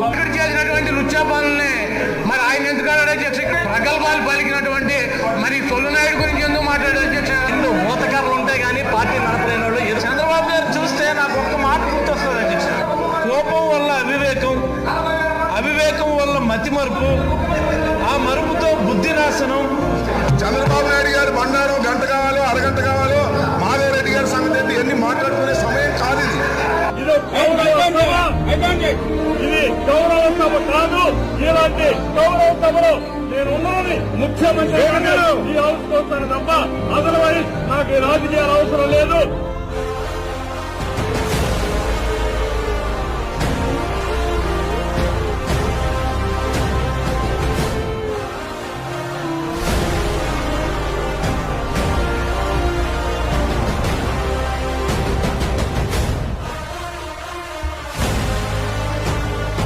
ఇక్కడ చేసినటువంటి లుచ్చాపాలని మరి ఆయన ఎందుకు అధ్యక్ష? ప్రగల్భాలు పలికినటువంటి మరి సొల్లునాయుడు గురించి ఎందుకు మాట్లాడారు అధ్యక్ష? మూతకర్రలు ఉంటాయి కానీ పార్టీ నడపలేని వాళ్ళు. చంద్రబాబు గారు చూస్తే నాకు ఒక్క మాట గుర్తొస్తుంది అధ్యక్ష. కోపం వల్ల అవివేకం వల్ల మతిమరుపు, ఆ మరుపుతో బుద్ధి నాశనం. చంద్రబాబు నాయుడు గారు బండారం గంట కావాలో అరగంట కావాలో మాధవరెడ్డి గారి సంగతి ఏంటి ఇవన్నీ మాట్లాడుకునే సమయం కాదు ఇది. ఇది గౌరవ సభ కాదు. ఇలాంటి గౌరవ సభలో నేను ఉన్నది ముఖ్యమంత్రి ఈ హౌస్ కోస్తాను తప్ప అదర్వైజ్ నాకు రాజకీయాలు అవసరం లేదు.